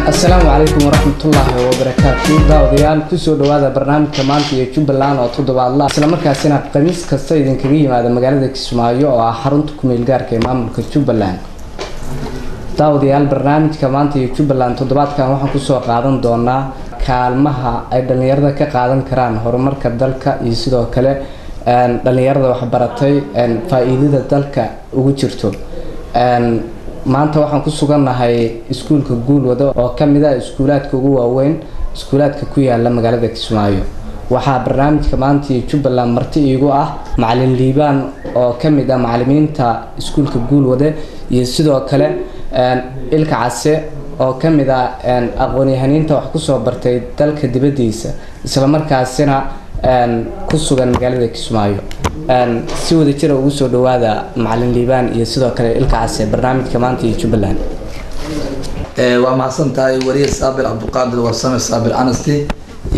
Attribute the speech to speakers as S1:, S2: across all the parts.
S1: السلام عليكم ورحمة الله وبركاته. داوديال كسو دوادا برنامج maanta iyo Jubbaland oo toddobaadla isla markaasina qamiis kasta idinkaga yimaada magaalada Kismaayo oo ah xarunta ku meel gaarka ee maamulka Jubbaland. Daawadayaal barnaamijka maanta iyo Jubbaland toddobaadkan waxaan ku soo qaadan doonaa kaalmaha ay dhalinyarada ka qaadan karaan horumarka dalka iyo sidoo kale dhalinyarada wax baratay faa'iidada dalka ugu jirto. maanta waxaan ku suganahay iskuulka Guulwada oo kamid ah iskuulaadka ugu waaweyn iskuulaadka ku yaala magaalada Kismaayo. waxaa barnaamijka maanta iyo Jubbaland marti iigu ah macallin Liibaan oo kamid ah macallimiinta iskuulka Guulwada iyo sidoo kale Ilka Case oo kamid ah aqoon-yahaniinta wax ku soo bartay dalka dibadiisa isla markaasina ku sugan magaalada Kismaayo. si wada jira ugu soo dhawaada macallin Liibaan iyo sidoo kale Ilka Case barnaamijka maanta iyo Jubbaland.
S2: waa mahadsantahay wariye Saabir Abdulqaadir Warsame Saabir Anasti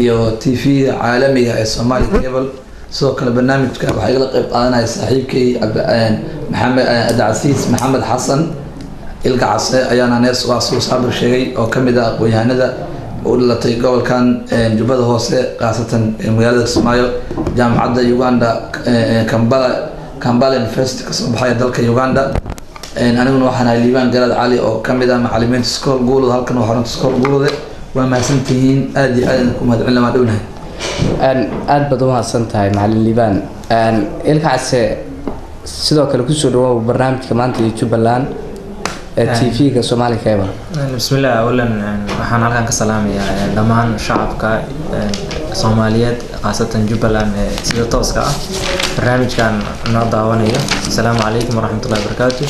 S2: iyo TV caalamiga ee Somali Cable. sidoo kale barnaamijka waxay la qayb qaadanaya saaxiibkay Maxamed Abdulcasiis Maxamed Xasan. Ilka Case ayaana nees waa soo Saabir sheegay oo kamid ah aqoon-yahanada oo dhalatay gobolkan Jubbada Hoose qaasatan magaalada Kismaayo jaamacadda Uganda Kampala University ka soo baxay dalka Uganda. aniguna waxaan ahay Liibaan Garaad Cali oo kamid ah macallimiinta iskool Guulwada halkan waa xarunta iskool Guulwada. waa mahadsantihiin aad iyo aad ku mahadcelin lama dhownahay.
S1: aad baad u mahadsantahay macallin Liibaan. Ilka Case sidoo kale ku soo dhawaad barnaamijka maanta iyo Jubbaland TV-ga Somali Cable.
S3: bismillah awlan waxaan halkan ka salaamayaa dhammaan shacabka Soomaaliyeed qaasatan Jubbaland sida tooska ah barnaamijkan noo daawanayo. assalaamu calaykum waraxmatullaahi wabarakaatuh.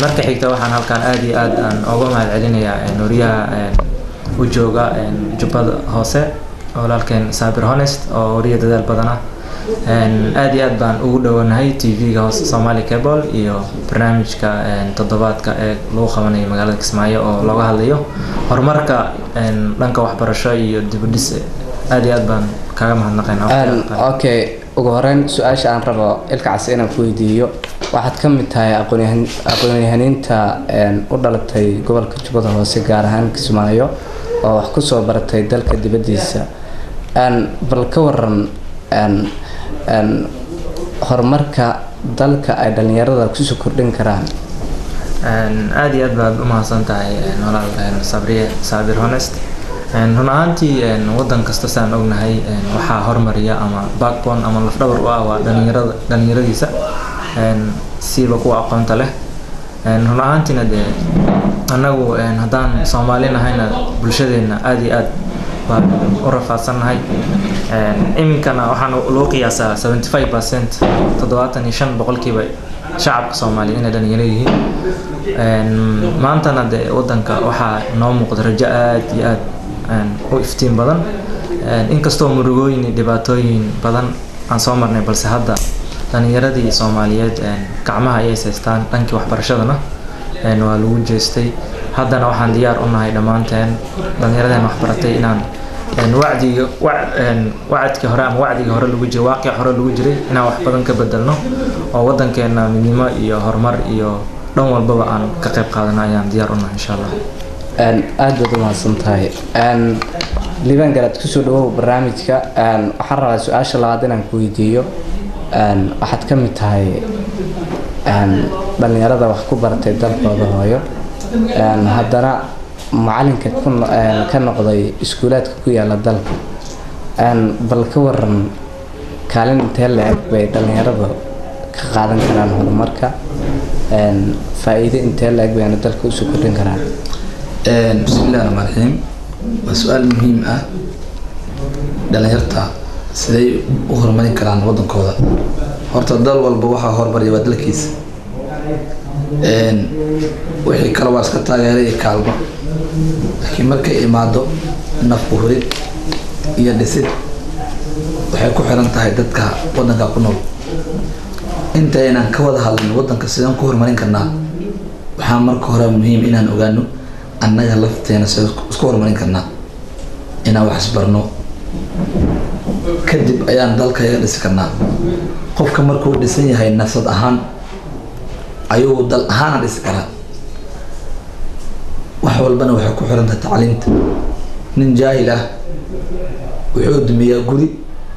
S3: marka xigta waxaan halkan aad iyo aad aan uga mahadcelinayaa wariyaha u jooga Jubbada Hoose walaalkeen Saabir Honest oo wariye dadaal badan ah. aad iyo aad baan ugu dhawanahay TV-ga Somali Cable iyo barnaamijka toddobaadka ee lagu qabanayo magaalada Kismaayo oo looga hadlayo horumarka dhanka waxbarasho iyo dib u dhis. aad iyo aad baan kaga mahadnaqaynaa.
S1: okay ugu horeyn su'aasha aan rabo Ilka Case inaan ku weydiiyo waxaad ka mid tahay aqoon-yahaniinta u dhalatay gobolka Jubbada Hoose gaar ahaan Kismaayo oo wax ku soo baratay dalka dibadiisa. bal ka waran horumarka dalka ay dhalinyarada ku soo kordhin karaan.
S3: aad iyo aad baad u mahadsantahay walaalkeen Saabir Honest. run ahaantii wadan kasta saan ognahay waxaa horumariya ama backbone ama lafdhabar u ah waa dhalinyaradiisa siiba kuwa aqoonta leh. run ahaantiina dee annagu haddaan Soomaali nahayna bulshadeena aad iyo aad baan u rafaadsannahay. iminkana waxaan loo qiyaasaa 75% 75% shacabka Soomaaliyeed inay dhalinyaro yihiin. maantana dee wadanka waxaa noo muuqda rajo aad iyo aad u iftiin badan inkastoo murugooyin dhibaatooyin badan aan soo marnay balse hadda dhalinyaradii Soomaaliyeed gacmaha ay haystaan dhankii waxbarashadana waa lagu jeestay. haddana waxaan diyaar u nahay dhammaanteen dhalinyaradeen wax baratay inaan wacdkii hore ama wacdigii hore lagu jiray waaqi hore lagu jiray inaan wax badan ka bedelno oo wadankeena midnimo iyo horumar iyo dhan walbaba aan ka qayb qaadano ayaan diyaar u nahay insha Allah.
S1: aad baad u mahadsantahay. Liibaan Garaad ku soo dhawaad barnaamijka waxaan rabaa su'aasha labaad inaan ku weydiiyo waxaad ka mid tahay dhalinyarada wax ku baratay dalkooda hooyo haddana macallinka ka noqday iskuulaadka ku yaala dalka. bal ka waran kaalin intee le'eg bay dhalinyarada ka qaadan karaan horumarka faa'iido intee le'eg bayna dalka u soo kordhin karaan.
S2: bismillaahi rahmaani rahiim. waa su'aal muhiim ah. dhalinyarta siday u horumarin karaan wadankooda. horta dal walba waxaa horumariya waa dalkiisa. wixii kale waa iska taageeray kaalmo laakiin markay imaado naf u hurid iyo dhisid waxay ku xiran tahay dadka wadanka ku nool. intaynan ka wada hadlin wadanka sidaan ku horumarin karnaa waxaa marka hore muhiim inaan ogaano annaga lafteena sidaan isku horumarin karnaa inaan wax isbarno kadib ayaan dalkayga dhisi karnaa. qofka markuu dhisan yahay nafsad ahaan ayuu dal ahaan dhisi karaa. wax walbana waxay ku xiran tahay tacliinta. nin jaahil ah wuxuu dumiyaa guri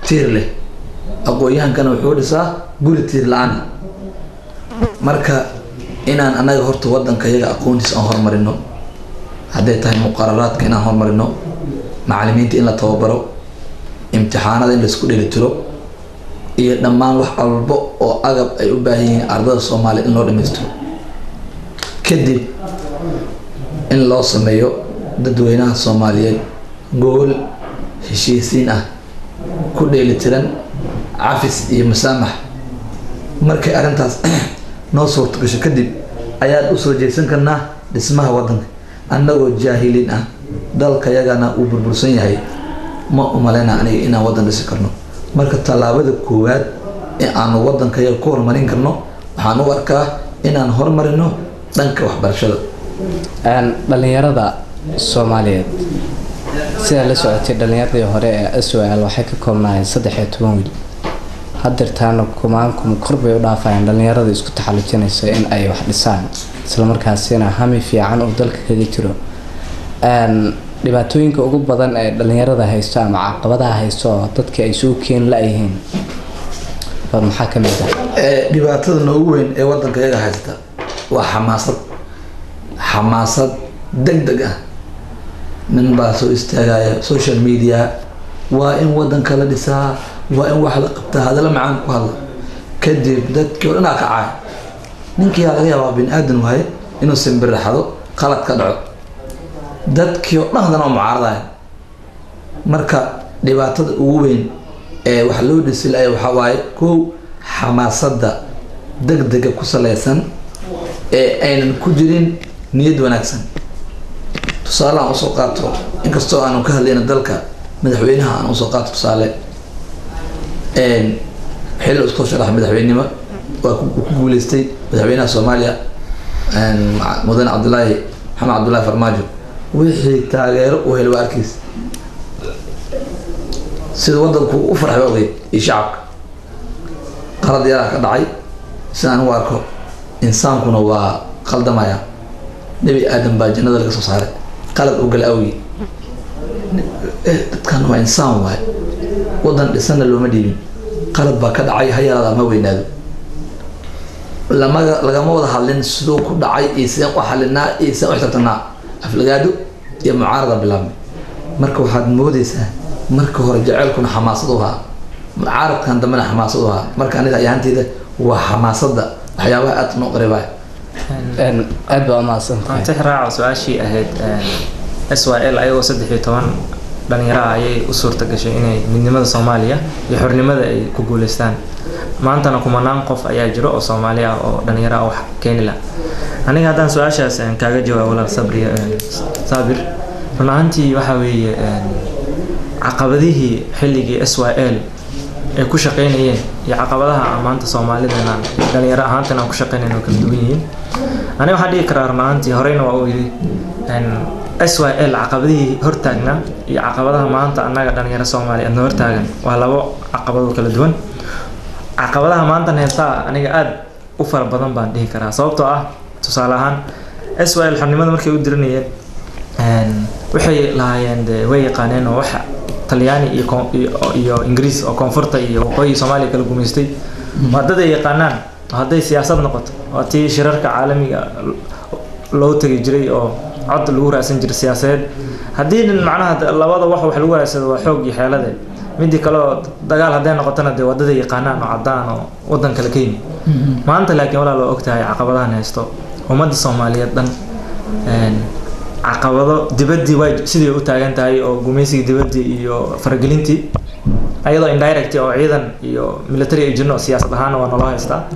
S2: tiir leh, aqoon-yahankana wuxuu dhisaa guri tiir la-aan. marka inaan anaga horta wadanka iyaga aqoontiisa aan horumarino, hadday tahay muqararaadka inaan horumarino, macallimiinta in la tababaro, imtixaanada in laisku dheelitiro, iyo dhammaan wax walbo oo agab ay u baahan yihiin ardada Soomaaliya in loo dhammaystiro. kadib in loo sameeyo dadweynaha Soomaaliyeed gool heshiisiin ah, ku dheelitiran, cafis iyo masaamax. markay arrintaas noo suurto gasho kadib ayaad u soo jeedsan karnaa dhismaha wadanka. annagoo jaahiliin ah, dalka yagana uu burbursan yahay, ma umaleyna aniga inaan wadan dhisi karno. marka tallaabada koowaad ee aanu wadanka yaga ku horumarin karno waxaan u arkaa inaan horumarino dhanka waxbarashada.
S1: dhalinyarada Soomaaliyeed sida la socotay dhalinyaradii hore ee SOL waxay ka koobnaayeen 13 wiil. haddeertaana kumaankum kor bay u dhaafayaan dhalinyarada isku taxallujinaysa in ay wax dhisaan, isla markaasina hami fiican oo dalka kaga jiro. dhibaatooyinka ugu badan ee dhalinyarada haysto ama caqabadaha haysto oo dadka ay soo keen laayihiin bal maxaa ka mid ah?
S2: dhibaatada noogu weyn ee wadanka iyaga haysta waa xamaasad degdeg ah. nin baa soo istaagaya social media, waa in wadanka la dhisaa, waa in wax la qabtaa, hadalla macaan ku hadla, kadib dadkii oo dhan aa kacay. ninkii laga yaabaa bini aadan waaye inuu simbiraxdo, qalad ka dhaco, dadkii oo dhan hadana mucaaradaya. marka dhibaatada ugu weyn ee wax loo dhisi lahayo waxaa waaye kow, xamaasada degdega ku saleysan ee aynan ku jirin niyad wanaagsan. tusaale aan usoo qaato, inkastoo aanu ka hadlayna dalka, madaxweynaha aan usoo qaato tusaale. xilli usoo sharax madaxweynenimo waa ku guuleystay madaxweynaha Soomaaliya mudane Maxamed Cabdullaahi Farmaajo. wixii taageero u helay waa arkiis, sida wadanku u farxay ogay iyo shacabka. qalad yaraa ka dhacay, sidaan u arko insaankuna waa qaldamaya. nebi aadan baa jannada laga soo saaray qalad u gal awgi. dadkan waa insaan waaye, wadan dhisana looma dhiibin. qalad baa ka dhacay, ha yaraada ama weynaado. lagama wada hadlin siduu ku dhacay iyo sideen u xalinaa iyo sideen u xisaabtanaa. aflagaado iyo mucaarada bilaabmay. marka waxaad moodaysaa marka hore jaceylkuna xamaasad u ahaa, mucaaradkan dambena xamaasad u ahaa. marka aniga ayaanteeda waa xamaasada waxyaabaha aad noo qareebaya.
S1: aad baa mahadsantahay.
S3: tixraaca su-aashii ahayd SYL ayagoo 13 dhalinyaro ayay u suurta gashay inay midnimada Soomaaliya iyo xornimada ay ku guuleystaan. maantana kumanaan qof ayaa jiro oo Soomaali ah oo dhalinyaro ah wax keeni la. aniga haddaan su-aashaas kaaga jawaabo walaal Saabir, run ahaantii waxa weeye caqabadihii xilligii SYL ay ku shaqeynayeen iyo caqabadaha maanta Soomaalidana dhalinyaro ahaantana ku shaqeynayeen oo kala duwan yihiin. aniga waxaan dhihi karaa run ahaantii horeyna waa uu yiri SYL caqabadihii hortaagna iyo caqabadaha maanta annaga dhalinyaro Soomaali ah hortaagan waa labo caqabado kala duwan. caqabadaha maanta heestaa aniga aad u fara badan baan dhihi karaa, sababtoo ah tusaale ahaan SYL xornimada markay u diranayeen waxay lahaayeen way yaqaaneen oo waxa Talyaani iyo Ingiriis oo koonfurta iyo waqooyi Soomaaliya kala gumeystay. wadada yaqaanaan hadday siyaasad noqoto oo tii shirarka caalamiga loo tagi jiray oo cod lagu raadsan jiray siyaasadeed. haddii macnaha labada wax lagu raadsado waa xoog iyo xeeladeed. midii kale oo dagaal hadday noqotona dee wadada yaqaanaan oo cadaan oo wadan kale ka yimid. maanta laakiin walaal waa ogtahay caqabadahan haysto ummadda Soomaaliyeed dhan. caqabado dibadii way sidii u taagan tahay oo gumeysiga dibadii iyo faragelintii ayadoo indirect oo ciidan iyo military ay jirno siyaasad ahaan waa nolo haystaa.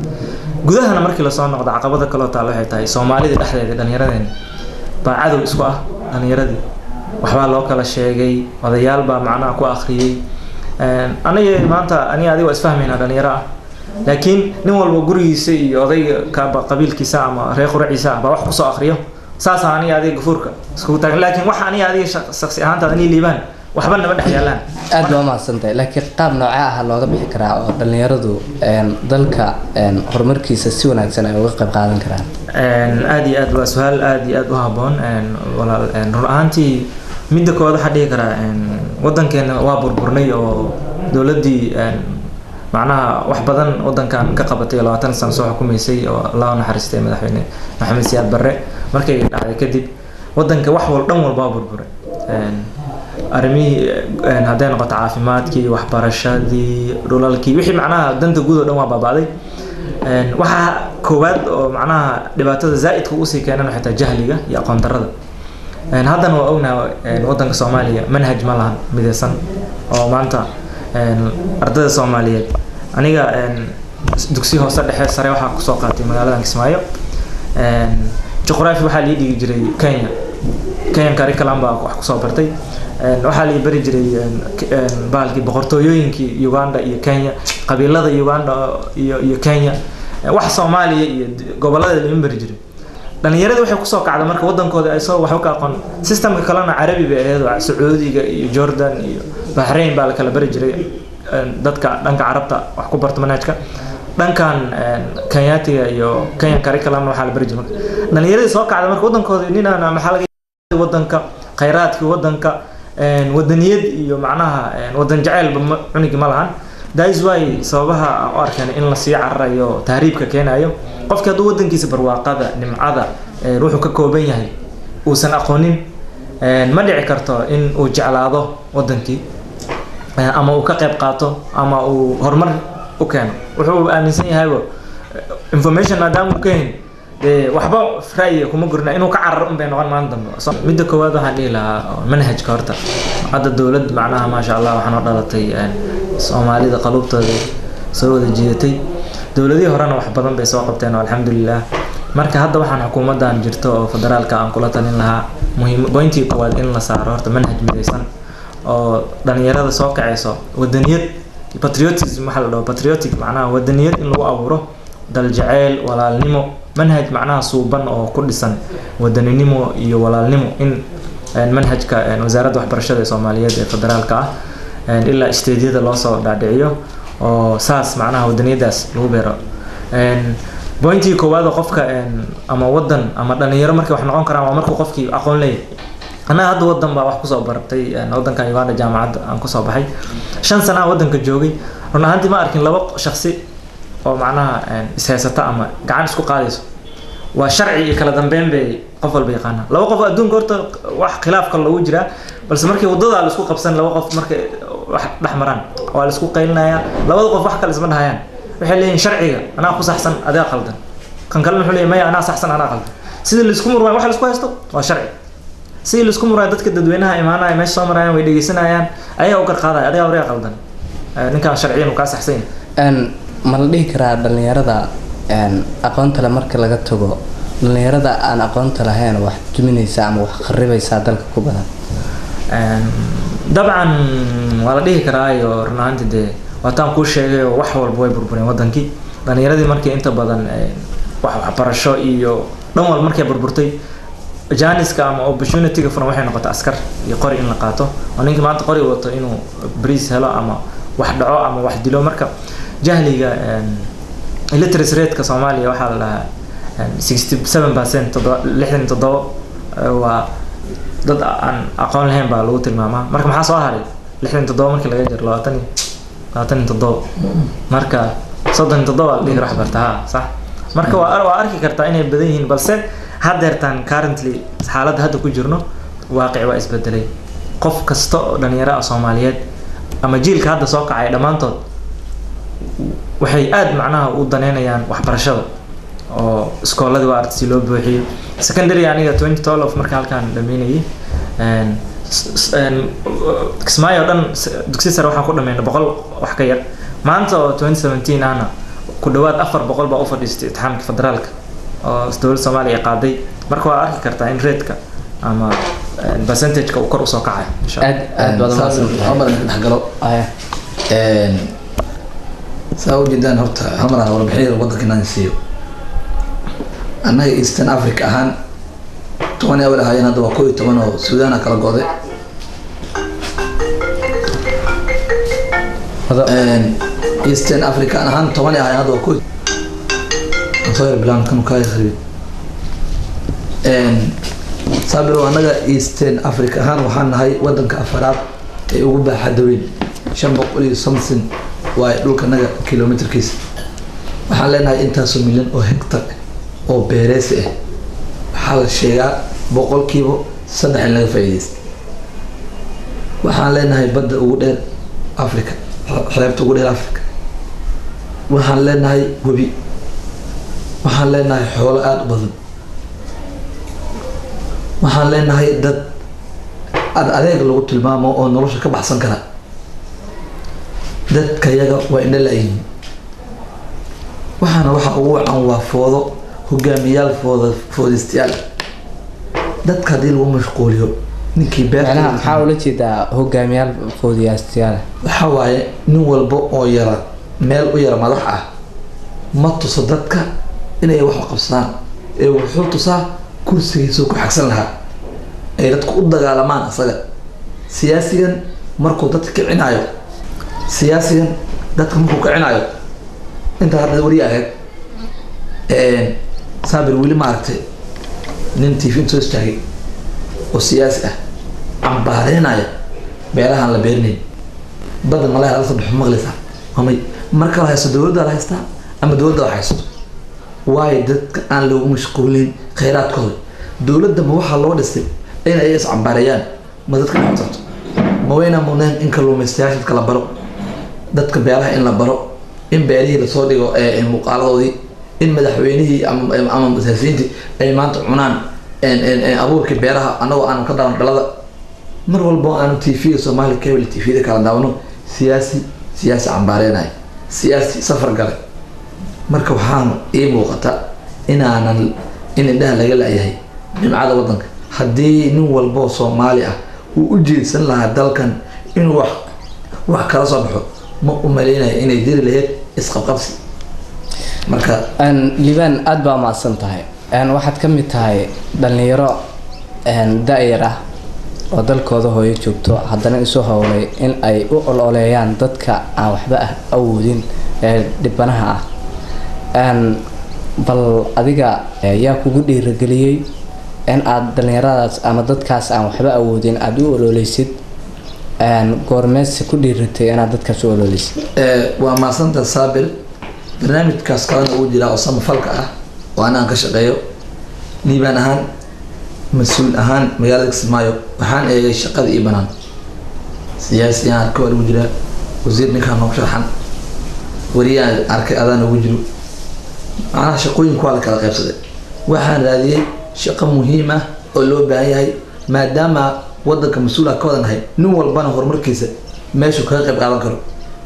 S3: gudahana markii la soo noqdo caqabada kale oo taalo waxay tahay Soomaalida dhexdeeda dhalinyaradeen baa cadow isku ah. dhalinyaradii waxbaa loo kala sheegay, odayaal baa macnaha ku akhriyay. aniga maanta adiga waa isfahmayna dhalinyaro ah, laakiin nin walba gurigiisa iyo odayga qabiilkiisa ama reer quraciisa baa wax ku soo akhriyo. saas aniga adiga gafuurka isku taagan, laakiin waxa aniga adiga shakhsi ahaantaada aniga liibaan waxba nama dhex yaalaan.
S1: aad baa mahadsantahay laakiin qaab noocee ah looga bixi karaa oo dhalinyaradu dalka horumarkiisa si wanaagsan ay uga qayb qaadan karaan?
S3: aad iyo aad waa su'aal aad iyo aad u habboon walaal. run ahaantii midda koowaad waxaan dhihi karaa wadankeena waa burburnay oo dowladdii macnaha wax badan wadankan ka qabatay 20 sano soo xukumaysay oo Allah u naxariistay madaxweyne Maxamed Siyaad Barre markay dhacday kadib wadanka wax dhan walba burburay. arrimihii hadday noqoto caafimaadkii, waxbarashadii, dhulalkii, wixii macnaha danta guud oo dhan waa baaba'day. waxaa koowaad oo macnaha dhibaatada zaa'idka u sii keenan xitaa jahliga iyo aqoon darrada. haddana waa ognahay wadanka Soomaaliya manhaj ma lahan midaysan oo maanta ardayda Soomaaliyeed aniga dugsi hoose dhexe sare waxaa ku soo qaatay magaalada Kismaayo. juqraafi waxaa la dhigi jiray Kenya curriculum baa wax ku soo bartay. waxaa la bari jiray baalkii boqortooyooyinkii Uganda iyo Kenya, qabiilada Uganda iyo Kenya, wax Soomaaliya iyo gobolada la bari jiray. dhalinyarada waxay ku soo kacday marka wadankooda ay soo wax ka aqoon systemka kalena Carabi bay ahayd, Sacuudiga iyo Jordan iyo Bahrain baa la kala bari jiray dadka dhanka Carabta wax ku barto manhajka. dhankan Kenyaatiga iyo Kenya curriculum waxaa la bari jiray. dhalinyarada soo kacday marka wadankooda ninana maxaa laga wadanka khayraadkii wadanka wadaniyad iyo macnaha wadan jacayl cunigi ma lahan. that is why sababaha aan u arkaan in la sii cararayo tahriibka keenayo qofka hadduu wadankiisa barwaaqada nimcada ruuxu ka kooban yahay uusan aqoonin ma dhici karto in uu jeclaado wadankii ama uu ka qayb qaato ama uu horumar u keeno. wuxuu aaminsan yahay information maadaama uu keenin waxba ra'yi kuma gurna inuu ka cararo un bay noqon maalin dambe. midda koowaad waxaan dhihi lahaa manhajka horta hadda dowlad macnaha maasha Allah waxaan oo dhalatay Soomaalida qalubtooda soo wada jiidatay. dowladihii horena wax badan bay soo qabteen alxamdulillah. marka hadda waxaan xukuumadan jirto oo federaalka aan kula talin lahaa muhiim pointii koowaad in la saaro horta manhaj midaysan oo dhalinyarada soo kacayso wadaniyad patriotism waxa la dhaho patriotic macnaha wadaniyad in lagu abuuro dal jacayl walaalnimo manhaj macnaha suuban oo ku dhisan wadaninimo iyo walaalnimo in manhajka wasaaradda waxbarashada ee Soomaaliyeed ee federaalka ilaa isteediyada loo soo dhaadhiciyo oo saas macnaha wadaniyadaas lagu beero. pointii koowaad qofka ama wadan ama dhalinyaro markay wax noqon karaan waa markuu qofkii aqoon leeyahay. ana hadda wadan baa wax ku soo bartay wadankan Uganda jaamacad aan ku soo baxay 5 sano wadanka joogay. run ahaantii ma arkin laba shakhsi oo macnaha ishaysata ama gacan isku qaadayso. waa sharci iyo kala dambeyn bay qof walba yaqaan. laba qof adduunka horta wax khilaaf kale lagu jira balse markii wadada la isku qabsan laba qof markay wax dhaxmaraan waa la isku qaylinaya labada qof wax kale isma dhahayaan. waxay leeyihiin sharciga anaa ku saxsan adaa qaldan kan kale wuxuu leeyahay maya anaa saxsan anaa qaldan. sidii la isku murmay wax la isku haysto waa sharci. sidii la isku murmay dadka dadweynaha imaanaya meesha soo marayaan way dhageysanayaan ayaga u qarqaadaya adiga wareeg qaldan ninkan sharciyan uu ka saxsan yahay.
S1: ma la dhihi karaa dhalinyarada aqoonta le marka laga tago dhalinyarada aan aqoonta lahayn wax duminaysa ama wax kharibaysa dalka ku badan?
S3: dabcan waa la dhihi karaa iyo run ahaantii waataan kuu sheegay wax walba way burbureen wadankii. dhalinyaradii markii inta badan waxbarasho iyo dhan walba markay burburtay janiska ama opportunity-ga furan waxay noqotay askar iyo qori in la qaato oo ninkii maanta qori wato inuu bariis helo ama wax dhaco ama wax dilo. marka jahliga illiteracy rate-ka Soomaaliya waxaa la dhahaa 67% 67 waa dad aan aqoon lahayn baa lagu tilmaamaa. marka maxaa soo haray 67 markii laga jiro 27 marka 37 la dhihi wax bartaa sax. marka waa arki kartaa inay badan yihiin balse haddeertan currently xaaladda hadda ku jirno waaqic waa isbedelay. qof kasta oo dhalinyaro ah Soomaaliyeed ama jiilka hadda soo kacay dhamaantood waxay aad macnaha u daneynayaan waxbarashada oo iskooladii waa arti loo buuxiyo. secondary aniga 2012 marka halkaan dhameynayay Kismaayo dhan dugsi sare waxaan ku dhameynay 100 wax ka yar. maanta oo 2017 ana ku dhawaad 400 baa u fadhiistay imtixaanka federaalka oo dowladda Soomaaliya qaaday. marka waa arki kartaa in rate-ka ama percentage-ka uu kor u soo kacay insha Allah.
S1: aad badan
S2: dhaxgalo ساو جدا هرت عمرنا وربحية الوضع كنا نسيو أنا إيستن أفريقيا هان تواني أول هاي نادوا كوي توانو السودان كلا قاضي Eastern Africa ahaan 10 ahay hadda ku soo bilaan kan ka khariid sabir anaga Eastern Africa ahaan waxaan nahay wadanka afraad ee ugu baaxad weyn 500 something waa dhulkanaga kilometerkiisa waxaan leenahay intaas milyan oo hektar oo beereys ah waxaa la sheegaa boqolkiiba 3 in laga faa'iideysto waxaan leenahay badda ugu dheer Africa xeebta ugu dheer Africa waxaan leenahay webi waxaan leenahay xoolo aad u badan waxaan leenahay dad adeeg lagu tilmaamo oo nolosha ka baxsan kara dadka yaga waa in la yihiin waxaana waxa ugu wacan waa foodo hogaamiyaal foodistayaal dadka hadii lagu mashquuliyo ninkii beerta
S1: maxaa ula jeedaa hogaamiyaal foodiyaal
S2: waxa waaye nin walba oo yara meel u yara madax ah ma tuso dadka inay wax qabsadaan ee wuxuu tusaa kursigiisa ku xagsan lahaa ay dadku u dagaalamaan asaga siyaasigan markuu dadka kicinayo inta hadda wariye ahayd sabir weli ma aragtay nin TV soo istaagay oo siyaasi ah ambaareynaya beerahan la beernayn badan malaha la sabax maqlisa amay marka la haysto dawladda la haysta ama dawladda la haysto waay dadka aan lagu mashquulin kheyraadkooda dawladda ma waxa loo dhisay inay is cambaarayaan ma dadka dhacdo ma wayna muuneen in kalluumaystayaasha kala baro dadka beeraha in la baro in beerihii la soo dhigo muuqaaladoodii in madaxweynihii ama mas'uuliyiintii ay maanta cunaan abuurkii beeraha anagoo aan ka daawan dhalada mar walba aan TV Soomaali cable TV kala daawano siyaasi cambaareynay siyaasi safar galay marka waxaan muuqata in indhaha laga leeyahay nimcada wadanka haddii nin walba Soomaali ah uu u jeedsan lahaa dalkan inuu wax kala soo baxo ma u maleynay inay diri lahayd isqabqabsi marka
S1: liban aad baa maasan tahay waxaad ka mid tahay dhalinyaro daayar ah oo dalkooda hooyo joogto haddana isu howlay in ay u ololeeyaan dadka aan waxba awoodin ee dhibanaha ah bal adiga yaa kugu dhiirigeliyay in aad dhalinyaradaas ama dadkaas aan waxba awoodin aad u ololeysid goormeedsi ku dhiiratay inaad dadkaas u ololeysid
S2: waa maasanta sabir barnaamijkaas kalena uu jira oo samafalka ah oo aan ka shaqeeyo liibaan ahaan mas'uul ahaan magaalada Kismaayo waxaan eegay shaqada ii banaan siyaasiyan ka wada jira wasiir ninkan oo sharaxan wariyaan arkay adaan ugu jiro ana shaqooyin ku kala qaybsaday waxaan raadiyay shaqo muhiim ah oo loo baahan yahay maadaama wadanka mas'uulka ka wadanahay nin walbana horumarkiisa meeshu ka qayb qaadan karo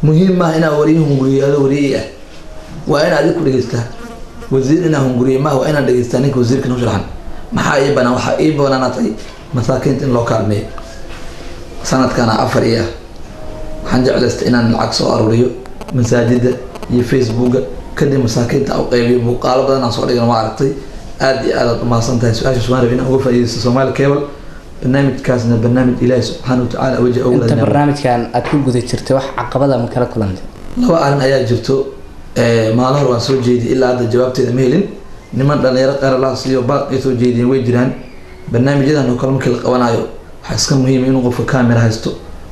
S2: muhiim ah inaa wariye ah waa in aad ku dhageystaa wasiir inaa hunguriye ma waa inaan dhageystaa ninka wasiirka noo sharaxan maxaa ii banaan waxa ii banaanatay masaakiinta in loo kaalmeeyo sanadkana 4 waxaan jeclaystay inaan lacag soo aruuriyo masaajida iyo Facebooka kadib masaakiinta u qaybiyo muuqaalo badan aan soo dhigana waa aragtay aad iyo aad u maasantahay su'aasha Soomaaliya in uga faa'iideysto Soomaali cable barnaamijkaasna barnaamij Ilaahay subhanahu wa ta'ala waji ugu
S1: inta barnaamijkan aad ku guda jirtay wax caqabada ma kala kulantay
S2: laba arin ayaa jirto maalin hore waan soo jeediyay ilaa hadda jawaabteeda ma helin niman dhalinyaro qaar la siiyo baaq ay soo jeediyeen way jiraan barnaamijyadan oo kale markii la qabanayo waxa iska muhiim in qofka camera haysto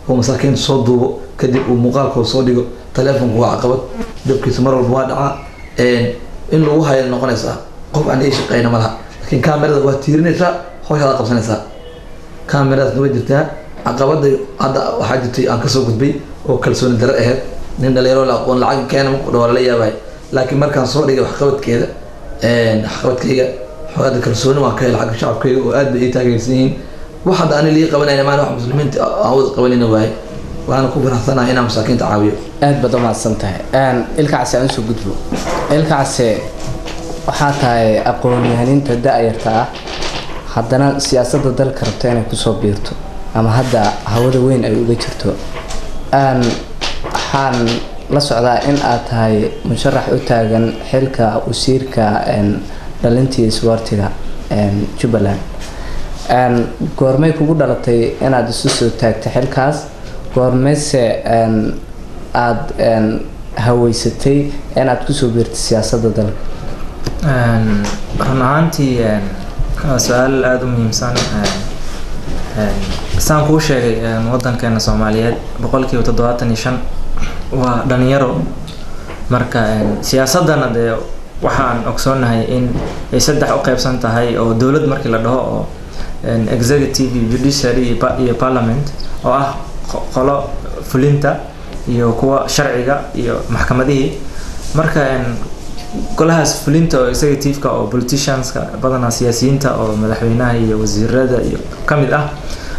S2: oo masaakiin soo duubo kadib uu muuqaalkooda soo dhigo telefoonku waa caqabad dabkiisa mar walba waa dhaca in lagu hayo noqonaysaa qof aan shaqeyna malaha laakiin kamerada waa tiirinaysaa hooshada qabsanaysaa kameradaasna way jirtaa caqabada hadda waxaa jirtay aan kasoo gudbay oo kalsooni darro ahayd nin dhalinyaro la aqoon lacag keena markuu dhawaalo la yaabay laakiin markaan soo dhigay waxqabadkayga xogada kalsooni waa ka helay xagga shacabkayga oo aad bay ii taageersan yihiin wax hadda ani lii qabanayna maan wax muslimiinta aan wada qabanayna waaye waana ku faraxsanahay inaan masaakiinta caawiyo
S1: aad baad u mahadsan tahay ilkaasi aan soo gudbo ilkaasi waxaa tahay aqoon-yahaniinta da-yarta ah haddana siyaasadda dalka rabta inay kusoo biirto ama hadda hawada weyn ay uga jirto waxaan la socdaa in aad tahay musharax u taagan xilka wasiirka dhalintii isboortiga Jubbaland goormay kugu dhalatay inaad isu soo taagto xilkaas goormayse aad haweysatay inaad kusoo biirtay siyaasadda dalka?
S3: run ahaantii waa su-aal aada u muhiimsan. saan kuu sheegay wadankeena Soomaaliyeed 75% waa dhalinyaro. marka siyaasadana dee waxaan ogsoonahay in ay saddex u qaybsan tahay oo dowlad markii la dhaho oo executive, judiciary iyo parliament oo ah qolo fulinta iyo kuwa sharciga iyo maxkamadihii. marka golahaas fulinta oo executive-ka oo politicians-ka badanaa siyaasiyiinta oo madaxweynaha iyo wasiirada iyo kamid ah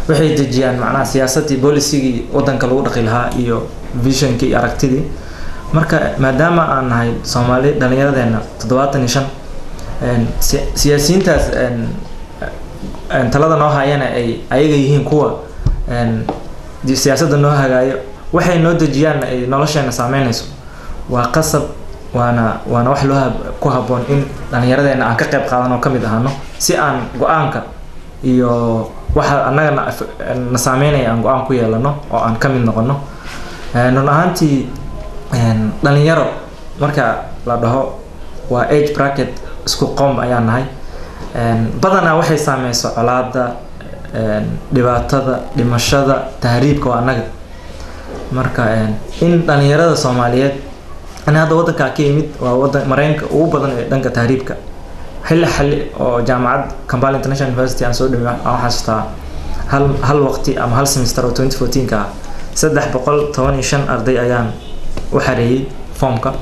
S3: waxay dejiyaan macnaha siyaasadii policy-gii wadanka lagu dhaqi lahaa iyo vision-kii iyo aragtidii. marka maadaama aan nahay Soomaali dhalinyaradeena 75 siyaasiyiintaas talada noo hayana ay ayaga yihiin kuwa siyaasadda noo hagaayo, waxay noo dejiyaan ay nolosheena saameynayso, waa qasab waana wax ku habboon in dhalinyaradeena aan ka qayb qaadan oo kamid ahano si aan go-aanka iyo waxa annaga na saameynaya aan go-aan ku yeelano oo aan kamid noqono. run ahaantii dhalinyaro marka la dhaho waa age bracket isku qoom ayaan nahay. badanaa waxay saameyso colaada, dhibaatada, dhimashada, tahriibka waa annaga. marka in dhalinyarada Soomaaliyeed ana hadda wadanka ka yimid waa wadan Mareykanka ugu badan ee dhanka tahriibka. xilli oo jaamacad Kampala International University aan soo dhimay aan xasuustaa hal waqti ama hal semester oo 2014 ka 315 arday ayaan u xareeyay foomka,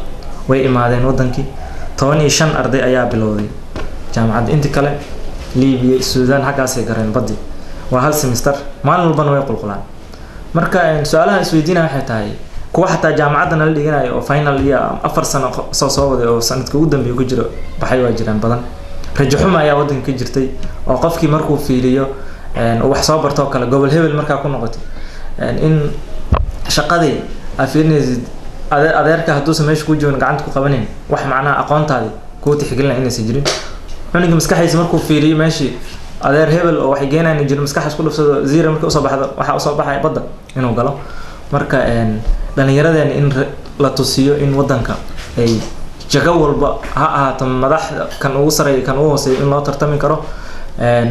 S3: way imaadeen wadankii 15 arday ayaa bilowday jaamacad. inta kale Liibiya, Suudaan xaggaas ay gareen badi. waa hal semester, maalin walbana way qulqulaan. marka su'aalaha isweydiinaya waxay tahay kuwa xataa jaamacadda la dhiganayo oo final iyo 4 sano soo waday oo sanadka ugu dambeeyay ku jiro baxay waa jiraan badan. rajo xumo ayaa wadanka ka jirtay oo qofkii markuu fiiriyo wax soo barto kale gobol hebel markaa ku noqotay in shaqadii afiirneed adeerka hadduu meesha ku joogo gacanta ku qabanin wax macnaha aqoontaadi ku tixgelinay inaysan jirin. cuniga maskaxdiisa markuu fiiriyo meeshii adeer hebel oo waxay geenayaan jiro maskaxdiisa ku dhufsado zero markii soo baxdo waxa soo baxay badda inuu galo. marka dhalinyaradeen in la tusiyo in wadanka ay jago walba ha ahaato madaxda kan ugu sareeyo kan ugu hooseeyo in loo tartami karo.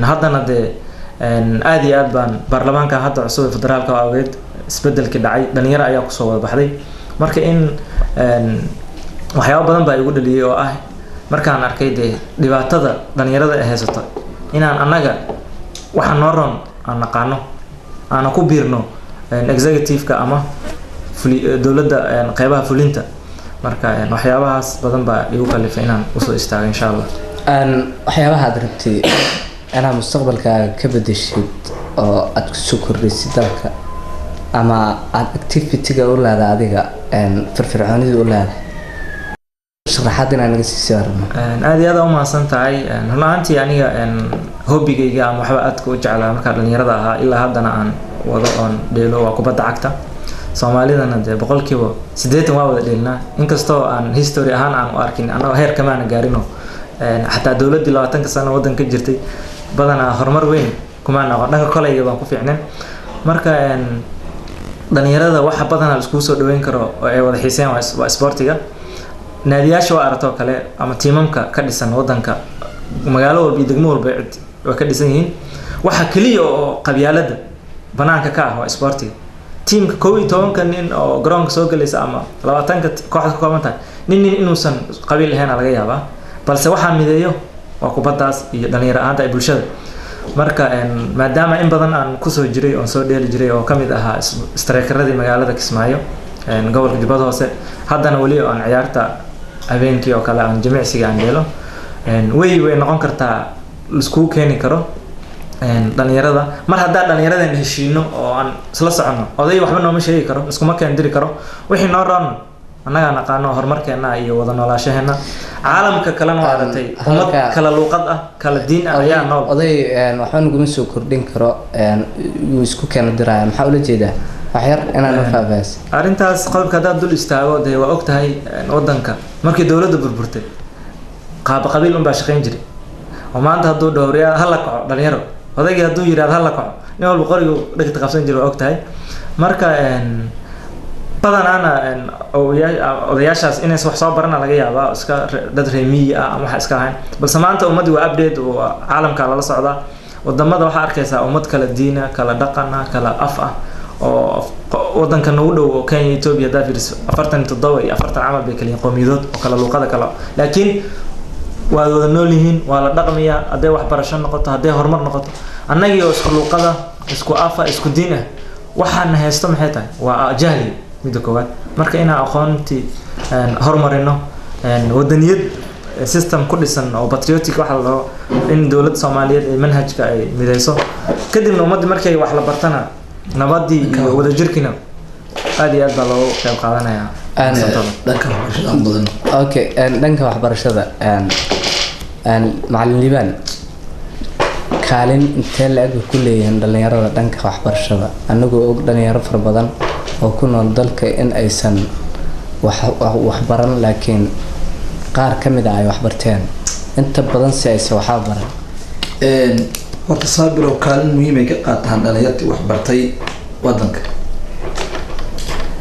S3: haddana dee aad iyo aad baan baarlamaanka hadda cusub ee federaalka awgeed isbedelkii dhacay dhalinyaro ayaa kusoo wada baxday. marka in waxyaabo badan baa igu dhaliyay oo ah markaan arkay dee dhibaatada dhalinyarada ay haysato inaan annaga waxa noo roon aan naqaano aan ku biirno executive-ka ama dowladda qaybaha fulinta. marka waxyaabahaas badan baa igu kalifay inaan usoo istaago insha Allah.
S1: waxyaabaha aad rabtay inaad mustaqbalkaaga ka bedeshid oo aad ku soo kordhisid dalka ama aad activity-ga u leedahay adiga firfircoonida u leedahay sharaxaad inaad naga siisay arno.
S3: aad iyo aad u mahadsan tahay. run ahaantii aniga hobigayga ama waxba aadka u jeclaa markaa dhalinyarada ahaa ilaa haddana aan wado oon dheelo waa kubadda cagta. Soomaalidana dee 80% waa wada dheelnaa, inkastoo aan history ahaan aan u arkin anagoo heer kamaana gaarino xataa dowladii 20 sano wadanka jirtay badanaa horumar weyn kuma noqon dhanka kolayga baan ku fiicneen. marka dhalinyarada waxa badanaa isku soo dhaweyn karo oo ay wada xiiseen waa sportiga. naadiyaasha waa aragto kale ama tiimamka ka dhisan wadanka magaalo walba iyo degmo walba waa ka dhisan yihiin. waxa kaliya oo qabyaalada banaanka ka ah waa sportiga. teamka 12 nin oo garoonka soo galaysa ama 20 kooxda ka kooban tahay nin inuusan qabiil lahayn laga yaabaa, balse waxa mideeyo waa kubaddaas iyo dhalinyaro ahaanta ay bulshada. marka maadaama in badan aan ku soo jiray oo soo dheeli jiray oo kamid ahaa striker-radii magaalada Kismaayo gobolka Jubbada Hoose, haddana wali aan ciyaarta habeenkii oo kale aan jimicsiga aan dheelo way noqon kartaa isku keeni karo dhalinyarada. mar hadda dhalinyarada heshiino oo aan isla socono oday waxba nooma sheegi karo, iskuma keen diri karo. wixii noo roon annaga naqaano horumarkeena iyo wada noolaashaheena. caalamka kalena waa aragtay ummad kala luuqad ah kala diin ah ayaa nool.
S1: oday waxba naguma soo kordhin karo yuu isku keena diraya maxaa ula jeedaa wax yar inaan u faahfaahis
S3: arrintaas qodobka hadda dul istaago dee waa ogtahay wadanka markii dawladda burburtay qabiil un baa shaqayn jiray oo maanta hadduu dhowriyaa hal la kaco dhalinyaro odaygii hadduu yiraahdo hal la kaco nin walba qorigu dhigta qabsan jiray waa ogtahay. marka badanaana odayaashaas inay wax soo barana laga yaabaa iska dad reemiyi ah ama waxa iska ahayn balse maanta ummadii waa update oo caalamka lala socdaa wadamada waxaa arkaysaa ummad kala diina kala dhaqana kala af ah oo wadanka nagu dhow oo Kenya Ethiopia dafiris 47 iyo 40 camal bay kaliya qowmiyadood oo kala luqada kala laakiin waa wada nool yihiin waa la dhaqmiyaa haday waxbarasho noqoto haday horumar noqoto annagii oo isku luqada isku afa isku diin ah waxaan haysto maxay tahay waa jahli mid koowaad marka inaan aqoonti horumarino wadaniyad system ku dhisan oo patriotic waxa la in dawladda Soomaaliyeed ay manhajka ay midayso kadibna ummadda markay wax la bartana nabadii iyo wada jirkina aad iyo aad baa loo qayb qaadanayaa
S2: dhanka waxbarashada badan
S1: okay dhanka waxbarashada macallin Liban kaalin intee la eg ku leeyahay dhalinyarada dhanka waxbarashada anagoo og dhalinyaro far badan oo ku nool dalka in aysan wax baran laakiin qaar kamid ah ay wax barteen inta badan si ay wax baran
S2: horta Saabir oo kaalin muhiim ah ka qaataan dhalinyartii wax bartay wadanka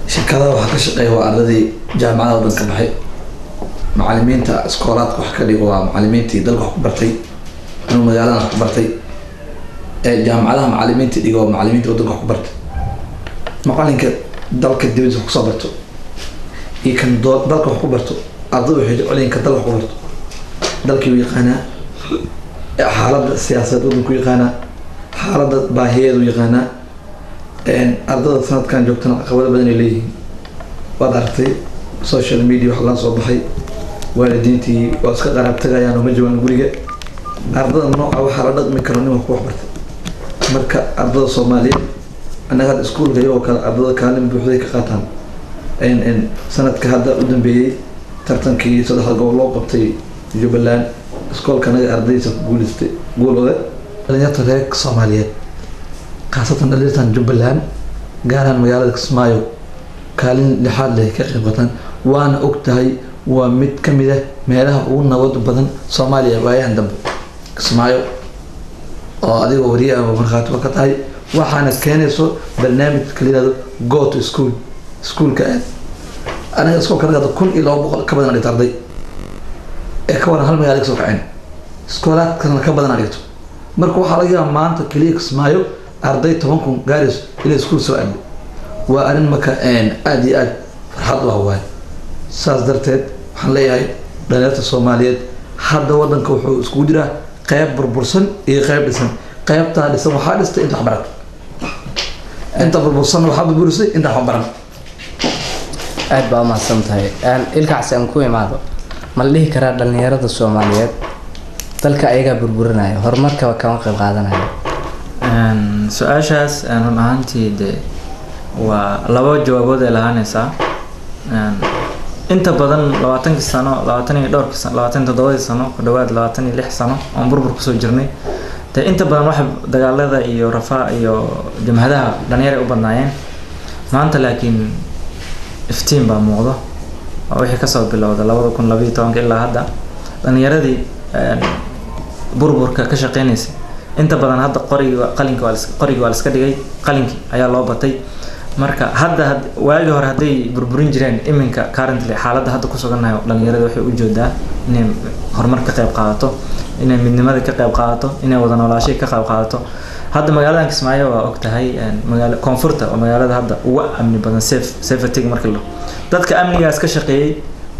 S2: shirkadaha waxa ka shaqeeya waa ardadii jaamacadaha wadanka baxay macallimiinta iskoolaadka wax ka dhigo waa macallimiintii dalka wax ku bartay inuu magaalada wax ku bartay jaamacadaha macallimiinta dhigo waa macallimiinta wadanka wax ku bartay macallinka dalka dibadda ku soo barto iyo kan dalka wax ku barto ardaydu waxay jecelyihiin dalka wax ku barto dalkii uu yaqaanaa xaaladda siyaasadeed wadanku yaqaanaa xaaladda baahiyeed uu yaqaanaa ardayda sanadkan joogtana caqabado badan ay leeyihiin waad aragtay social media wax la soo baxay waalidiintii waa iska qaraab tagayaan oo ma joogaan guriga ardayda nooca waxaa la dhaqmi karo nin wax ku waxbartay marka ardayda Soomaaliyeed annaga iskuulka iyo kala ardayda kaalin buuxday ka qaataan sanadka hadda u dambeeyay tartankii 3 gobol loo qabtay Jubbaland iskoolka anaga ardayda ku guuleystay goolada dhalinyarta reer Soomaaliyeed qaasatan dhalinyarta Jubbaland gaaraan magaalada Kismaayo kaalin lixaad leh ka qayb qaataan waana ogtahay waa mid kamid ah meelaha ugu nabad badan Soomaaliya waayahan dambe Kismaayo oo adiga wariye ah marxaad ka tahay waxaana keenayso barnaamij kaliya go to schoolka anaga iskoolka anaga 1200 ka badan arday ee ka waran hal magaalo soo kaceen iskoolaadkana ka badan aragto marka waxa laga yaabaa maanta kaliya Kismaayo arday 10,000 gaaris ila iskuul soo aad waa arin marka aad iyo aad farxad waa waay saas darteed waxaan leeyahay dhalinyarada Soomaaliyeed hadda wadanka wuxuu isku jiraa qayb burbursan iyo qayb dhisan qaybta dhisan waxaa dhistay inta waxbaran inta burbursan waxaa burburisay inta waxbaran
S1: aad baa ma santahay ilkaas aan ku imaado ma la dhihi karaa dhalinyarada Soomaaliyeed dalka ayaga burburinaya horumarka ka qayb qaadanaya
S3: su'aashaas aan ahaantii waa laba jawaabood ee lahaanaysa inta badan 20 sano 27 sano ku dhawaad 26 sano aan burbur ku soo jirnay inta badan wax dagaalada iyo rafaa iyo jamhadaha dhalinyaro u badnaayeen maanta laakiin iftiin baa muuqdo wixii ka soo bilowday 2012 ilaa hadda dhalinyaradii burburka ka shaqeynaysa inta badan hadda qoriga waa la iska dhigay qalinkii ayaa loo batay marka hadda waagi hore haday burburin jireen iminka currently xaaladda hadda ku suganahay dhalinyarada waxay u jeedaa inay horumar ka qayb qaadato inay midnimada ka qayb qaadato inay wada noolaashay ka qayb qaadato hadda magaalada Kismaayo waa ogtahay magaalo koonfurta oo magaalada hadda ugu amni badan safety marka dadka amnigaas ka shaqeeyay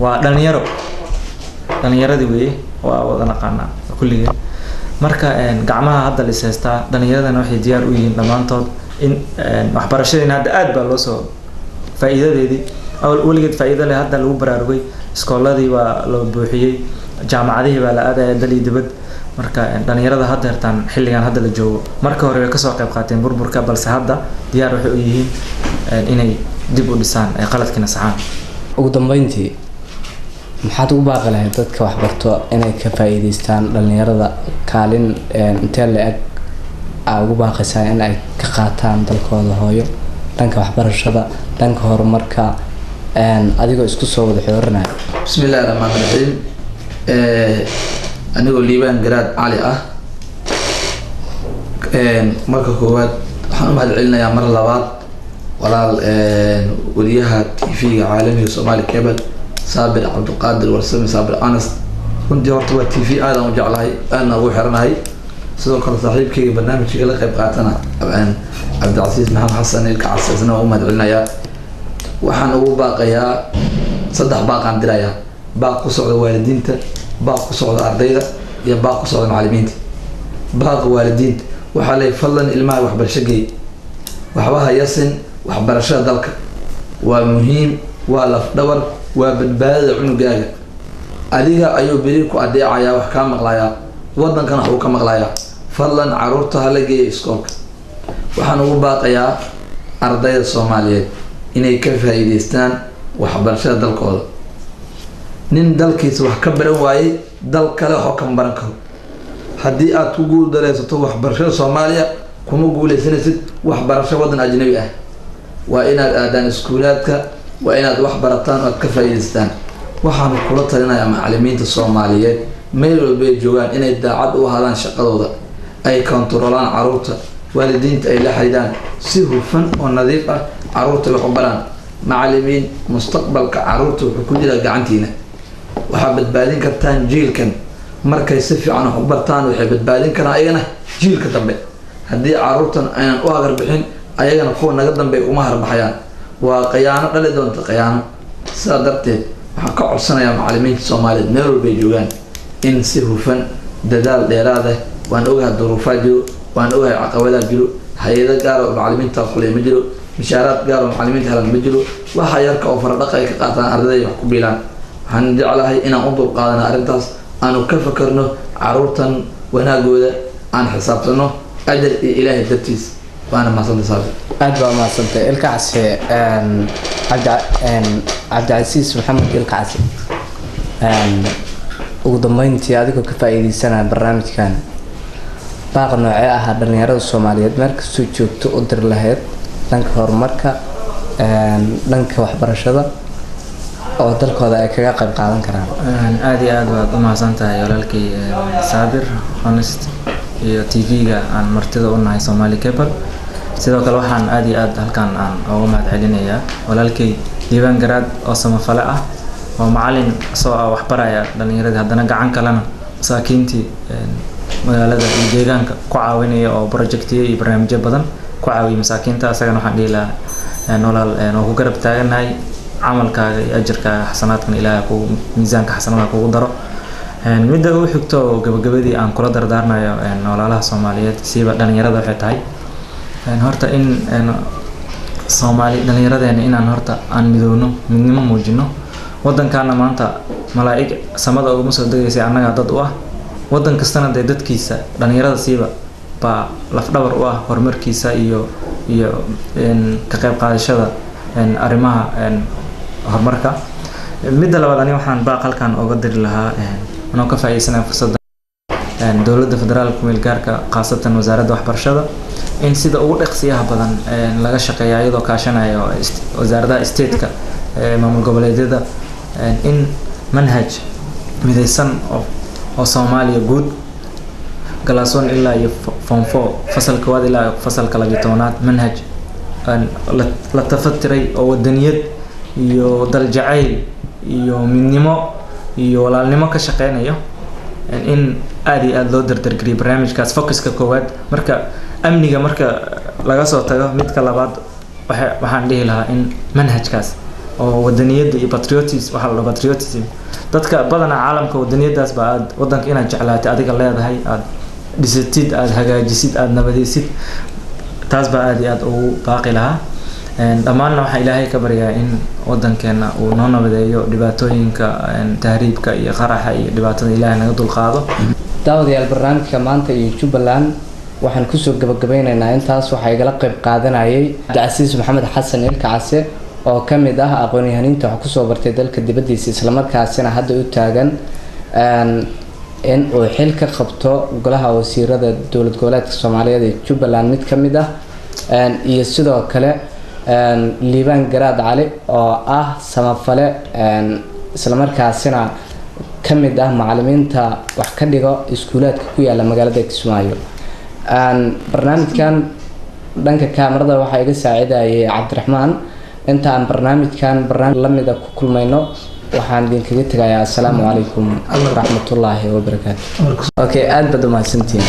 S3: waa dhalinyaradii weey waa wada naqaana kulliga marka gacmaha hadda la seestaa dhalinyaradana waxay diyaar u yihiin dhamaantood in waxbarashadina hadda aad baa loo soo faa'iidadeedii waligeed faa'iido leh hadda lagu baraarugay iskooladii waa loo buuxiyay jaamacadihii baa la aadaya dalii dibad marka dhalinyarada hadda hertaan xilligan hadda la joogo marka hore way ka soo qayb qaateen burburka balse hadda diyaar waxay u yihiin inay dib u dhisaan ay qaladkina saxaan
S1: ugu dambeyntii maxaad ugu baaqi lahayd dadka wax barto inay ka faa'iideystaan dhalinyarada kaalin intee la eg ugu baaqaysaa in ay ka qaataan dalkooda hooyo dhanka waxbarashada dhanka horumarka adigoo isku soo wada xoorinaya
S2: bismillaahir rahmaanir rahiim anigoo Liban Garaad Ali ah marka koowaad waxaan u mahadcelinayaa mar labaad walaal wariyaha TV-ga caalamiga Somali Cable Saabir Cabduqaadir Warsame Saabir Anas runtii horta waa TV aad aan u jeclahay aadna ugu xiranahay sidoo kale saaxiibkayga barnaamijka la qayb qaatana Cabdicasiis Maxamed Xasan ilka casasna oo madcilinayaa waxaan ugu baaqayaa saddex baaqaan dirayaa baaq ku socda waalidiinta baaq ku socda ardayda iyo baaq ku socda macallimiinta baaq waalidiinta waxaa lay fadlan ilmaha waxbarasho geey waxba ha yasin waxbarashada dalka waa muhiim waa laf dhabar waa badbaadada cunugaaga adiga ayuu beri ku adeecayaa wax kaa maqlayaa wadankana wax uu ka maqlayaa fadlan caruurta ha la geeyo iskoolka waxaan ugu baaqayaa ardayda Soomaaliyeed inay ka faa'iideystaan waxbarashada dalkooda nin dalkiisa wax ka baran waayay dal kale wax ka baran karo haddii aad ku guuldareysato waxbarashada Soomaaliya kuma guuleysanaysid waxbarasho wadan ajnabi ah waa inaad aadaan iskuulaadka waa inaad wax barataan oo aad ka faa'iideystaan waxaan kula talinayaa macallimiinta Soomaaliyeed meel walba ay joogaan inay daacad u ahaadaan shaqadooda ay kontrolaan caruurta waalidiinta ay la xiriiraan si hufan oo nadiif ah caruurta wax u baraan macallimiin mustaqbalka caruurta wuxuu ku jiraa gacantiina waxaa badbaadin kartaan jiilkan markay si fiican wax u bartaan waxay badbaadin karaan ayagana jiilka dambe haddii caruurtan aynan u agar bixin ayagana kuwa naga dambe uma harbaxayaan waa khiyaano dhali doonta khiyaano sidaa darteed waxaan ka codsanayaa macallimiinta Soomaaliyeed meel walba ay joogaan in si hufan dadaal dheeraad ah waan ogahay duruufaa jiro waan ogahay caqabadaha jiro hay'ado gaar ah oo macallimiinta kulay ma jiro mishaaraad gaar ah oo macallimiinta helaan ma jiro waxa yarka oo faradhaqa ay ka qaataan ardayda wax ku biilaan waxaan jeclahay inaan u dulqaadano arrintaas aanu ka fakarno caruurtan wanaagooda aan xisaabtano أجل إلهي الدرتيس وأنا ما صدق صار.
S1: أجل ما صدق الكعسة عبد العزيز محمد الكعسة وضمنت هذيك كفاية سنة برنامج كان باقي نوعية هذا النهار الصومالية مركز سوتشوب تقدر لهير لانك هرمركا لانك وحبر الشذا أو تلك هذا كذا قبل قادم كلام.
S3: عادي عاد ما صنت يولك صابر honest iyo TV-ga aan martida u nahay Somali Cable sidoo kale waxaan aad iyo aad halkan aan ugu mahadcelinayaa walaalkay Diiwaan Garaad oo samafale ah oo macallin soo wax baraya dhalinyarada haddana gacan kalena masaakiintii magaalada iyo deegaanka ku caawinaya oo projectiyo iyo barnaamijyo badan ku caawiya masaakiinta asagana waxaan dhihi lahaa nolol oo ku garab taaganahay camalkaaga iyo ajirkaaga xasanaadkan Ilaahay ku miisaanka xasanaadka kugu daro midda uu xigto gabagabadii aan kula dardaarnayo noolaalaha Soomaaliyeed siiba dhalinyarada waxay tahay horta in Soomaali dhalinyaradeenna inaan horta aan midowno midnimo muujino wadankaana maanta malaa'ig samada ugu soo degaysay annaga dad u ah wadan kastana dadkiisa dhalinyarada siiba ba laf dhabar u ah horumarkiisa iyo ka qayb qaadashada arrimaha horumarka midda labaad ani waxaan baaq halkan uga diri lahaa أنا كفاية سنة فرصة دولة فدرال كميل كاركا خاصة وزارة وحبرشة إن سيدا أول إقصيها بدن لغا شقيا أيضا كاشنا وزارة استيتكا مامل قبل يديدا إن منهج مديسان أو صوماليا جود قلاسون إلا يفهم فو فصل كواد إلا فصل كلاجتونات منهج لتفتري أو الدنيا يو درجعي يو من نمو iyo walaalnimo ka shaqeynayo in aad iyo aad loo dardargeliyo barnaamijkaas focuska koowaad marka amniga marka laga soo tago midka labaad waxaan dhihi lahaa in manhajkaas oo wadaniyada iyo patriotism waxa la patriotism dadka badana caalamka wadaniyadaas ba aad wadanka inaad jeclaatay adiga leedahay aad dhisatid aad hagaajisid aad nabadaysid taas ba aad iyo aad ugu baaqi lahaa dhammaanna waxaa Ilaahay ka baryaa in wadankeena uu noo nabadeeyo dhibaatooyinka tahriibka iyo qaraxa iyo dhibaatada Ilaahay naga dulqaado
S1: daawadayaal barnaamijka maanta iyo Jubbaland waxaan ku soo gabagabeynaynaa intaas waxa ay gala qayb qaadanayay Cabdicasiis Maxamed Xasan Ilkacase oo kamid ah aqoon-yahaniinta wax ku soo bartay dalka dibadiisa isla markaasina hadda u taagan in uu xil ka qabto golaha wasiirada dowlad goboleedka Soomaaliyeed ee Jubbaland mid kamid ah iyo sidoo kale Diiwaan Garaad Cali oo ah samafale isla markaasina kamid ah macallimiinta wax ka dhigo iskuulaadka ku yaala magaalada Kismaayo barnaamijkan dhanka kaamirada waxaa iga saacidayay cabdiraxmaan inta aan barnaamijkan barnaamij lamida ku kulmayno waxaan idinkaga tegayaa assalaamu calaykum waraxmatullaahi wabarakaatu. Okay, aad baad umahadsantihiin.